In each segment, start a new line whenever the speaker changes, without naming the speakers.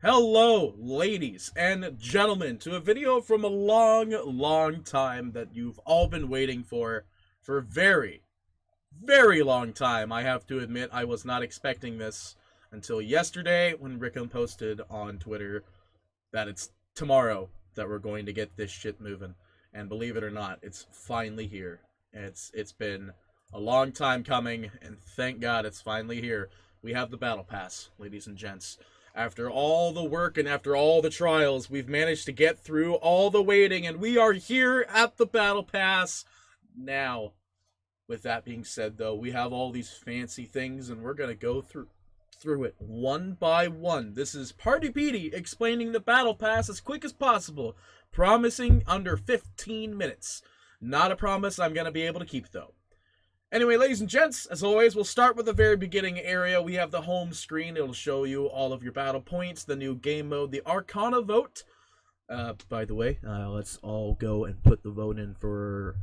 Hello, ladies and gentlemen, to a video from a long time that you've all been waiting for a very long time. I have to admit, I was not expecting this until yesterday when Rickham posted on Twitter that it's tomorrow that we're going to get this shit moving. And believe it or not, it's finally here. It's been a long time coming, and thank God it's finally here. We have the Battle Pass, ladies and gents. After all the work and after all the trials, we've managed to get through all the waiting, and we are here at the Battle Pass now. With that being said, though, we have all these fancy things, and we're going to go through it one by one. This is Party Petey explaining the Battle Pass as quick as possible, promising under 15 minutes. Not a promise I'm going to be able to keep, though. Anyway, ladies and gents, as always, we'll start with the very beginning area. We have the home screen. It'll show you all of your battle points, the new game mode, the Arcana vote. By the way, let's all go and put the vote in for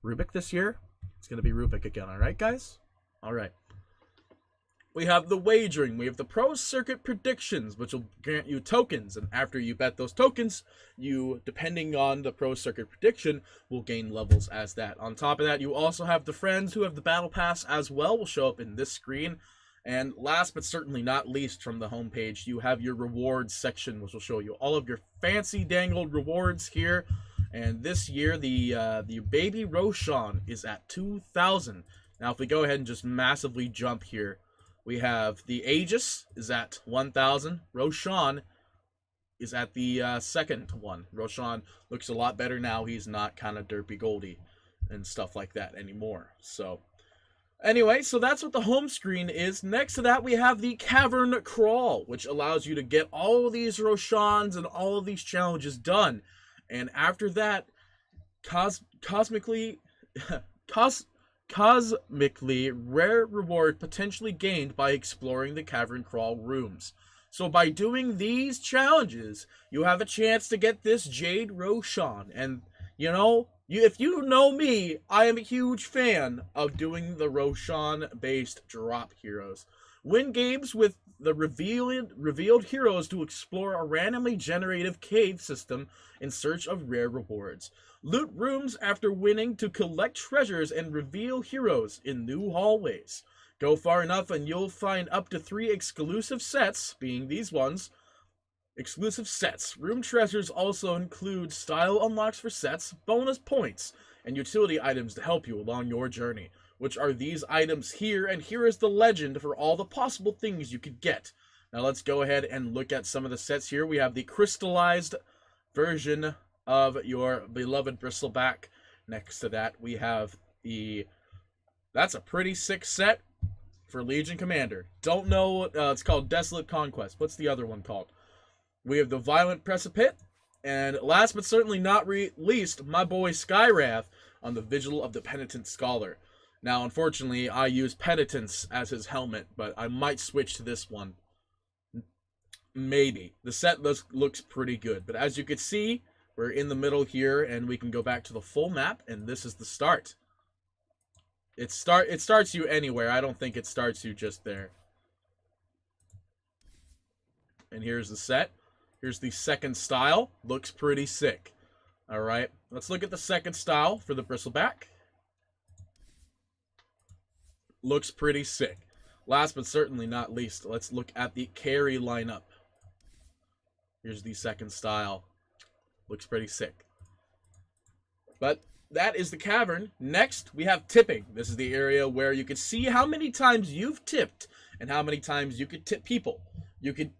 Rubik this year. It's going to be Rubik again, alright, guys? Alright. We have the wagering. We have the Pro Circuit predictions, which will grant you tokens. And after you bet those tokens, you, depending on the Pro Circuit prediction, will gain levels as that. On top of that, you also have the friends who have the Battle Pass as well, will show up in this screen. And last but certainly not least from the homepage, you have your rewards section, which will show you all of your fancy dangled rewards here. And this year, the Baby Roshan is at 2,000. Now, if we go ahead and just massively jump here, we have the Aegis is at 1,000. Roshan is at the second one. Roshan looks a lot better now. He's not kind of derpy goldy and stuff like that anymore. So, anyway, so that's what the home screen is. Next to that, we have the Cavern Crawl, which allows you to get all of these Roshans and all of these challenges done. And after that, cosmically rare reward potentially gained by exploring the Cavern Crawl rooms. So by doing these challenges, you have a chance to get this Jade Roshan. And, you know, if you know me, I am a huge fan of doing the Roshan-based drop heroes. Win games with the revealed heroes to explore a randomly generated cave system in search of rare rewards. Loot rooms after winning to collect treasures and reveal heroes in new hallways. Go far enough and you'll find up to 3 exclusive sets, being these ones. Exclusive sets. Room treasures also include style unlocks for sets, bonus points, and utility items to help you along your journey, which are these items here, and here is the legend for all the possible things you could get. Now let's go ahead and look at some of the sets here. We have the crystallized version of your beloved bristleback. Next to that, we have that's a pretty sick set for Legion Commander. Don't know, it's called Desolate Conquest. What's the other one called? We have the Violent Precipice, and last but certainly not least, my boy Skywrath on the Vigil of the Penitent Scholar. Now, unfortunately, I use Penitence as his helmet, but I might switch to this one. Maybe. The set looks pretty good, but as you can see, we're in the middle here, and we can go back to the full map, and this is the start. It starts you anywhere. I don't think it starts you just there. And here's the set. Here's the second style. Looks pretty sick. Alright, let's look at the second style for the bristleback. Looks pretty sick. Last but certainly not least, let's look at the carry lineup. Here's the second style. Looks pretty sick. But that is the cavern. Next, we have tipping. This is the area where you can see how many times you've tipped and how many times you could tip people. You could,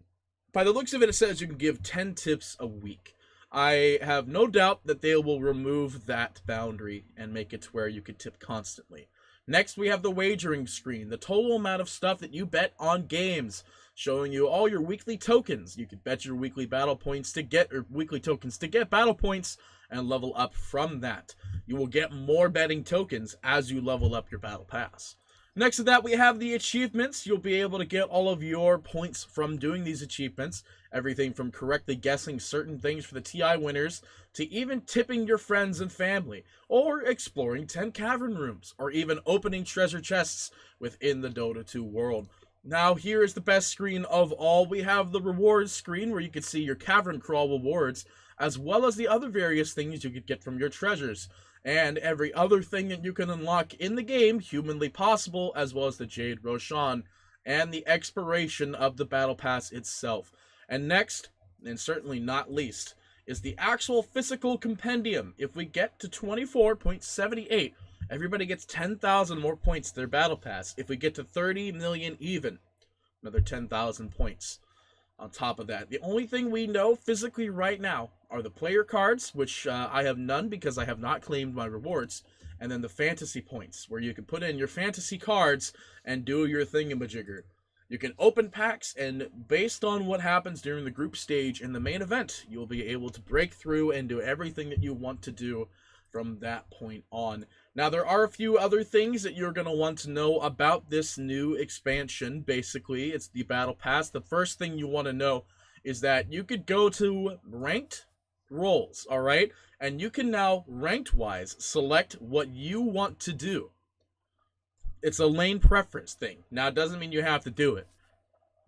by the looks of it, it says you can give 10 tips a week. I have no doubt that they will remove that boundary and make it to where you could tip constantly. Next, we have the wagering screen, the total amount of stuff that you bet on games, showing you all your weekly tokens. You can bet your weekly battle points to get, or weekly tokens to get battle points and level up from that. You will get more betting tokens as you level up your battle pass. Next to that, we have the achievements. You'll be able to get all of your points from doing these achievements. Everything from correctly guessing certain things for the TI winners, to even tipping your friends and family, or exploring 10 cavern rooms, or even opening treasure chests within the Dota 2 world. Now here is the best screen of all. We have the rewards screen where you can see your Cavern Crawl rewards, as well as the other various things you could get from your treasures, and every other thing that you can unlock in the game, humanly possible, as well as the Jade Roshan, and the expiration of the Battle Pass itself. And next, and certainly not least, is the actual physical compendium. If we get to 24.78, everybody gets 10,000 more points to their Battle Pass. If we get to 30 million even, another 10,000 points on top of that. The only thing we know physically right now are the player cards, which I have none because I have not claimed my rewards, and then the fantasy points, where you can put in your fantasy cards and do your thingamajigger. You can open packs, and based on what happens during the group stage in the main event, you'll be able to break through and do everything that you want to do from that point on. Now, there are a few other things that you're going to want to know about this new expansion. Basically, it's the Battle Pass. The first thing you want to know is that you could go to ranked roles, alright? And you can now, ranked-wise, select what you want to do. It's a lane preference thing. Now, it doesn't mean you have to do it,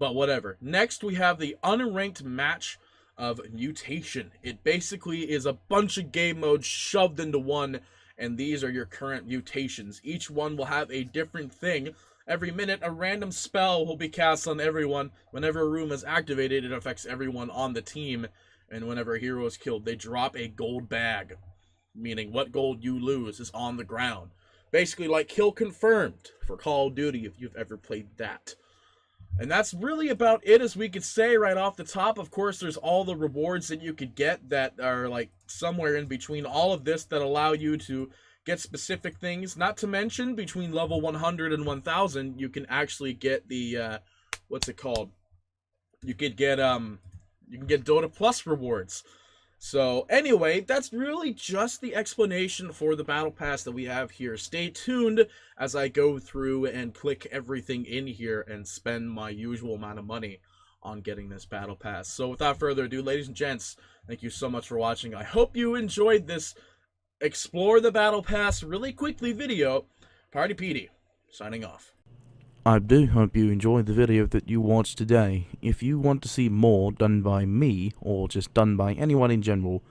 but whatever. Next, we have the unranked match of Mutation. It basically is a bunch of game modes shoved into one, and these are your current mutations. Each one will have a different thing. Every minute, a random spell will be cast on everyone. Whenever a room is activated, it affects everyone on the team, and whenever a hero is killed, they drop a gold bag, meaning what gold you lose is on the ground. Basically like Kill Confirmed for Call of Duty, if you've ever played that. And that's really about it, as we could say right off the top. Of course, there's all the rewards that you could get that are like somewhere in between all of this that allow you to get specific things. Not to mention, between level 100 and 1000, you can actually get the, what's it called? You can get Dota Plus rewards. So anyway, that's really just the explanation for the Battle Pass that we have here. Stay tuned as I go through and click everything in here and spend my usual amount of money on getting this Battle Pass. So without further ado, ladies and gents, thank you so much for watching. I hope you enjoyed this Explore the Battle Pass really quickly video. Party Petey, signing off.
I do hope you enjoyed the video that you watched today. If you want to see more done by me, or just done by anyone in general,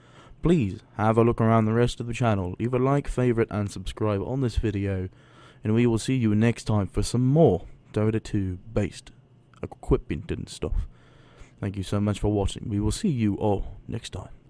please have a look around the rest of the channel. Leave a like, favorite, and subscribe on this video, and we will see you next time for some more Dota 2 based equipment and stuff. Thank you so much for watching. We will see you all next time.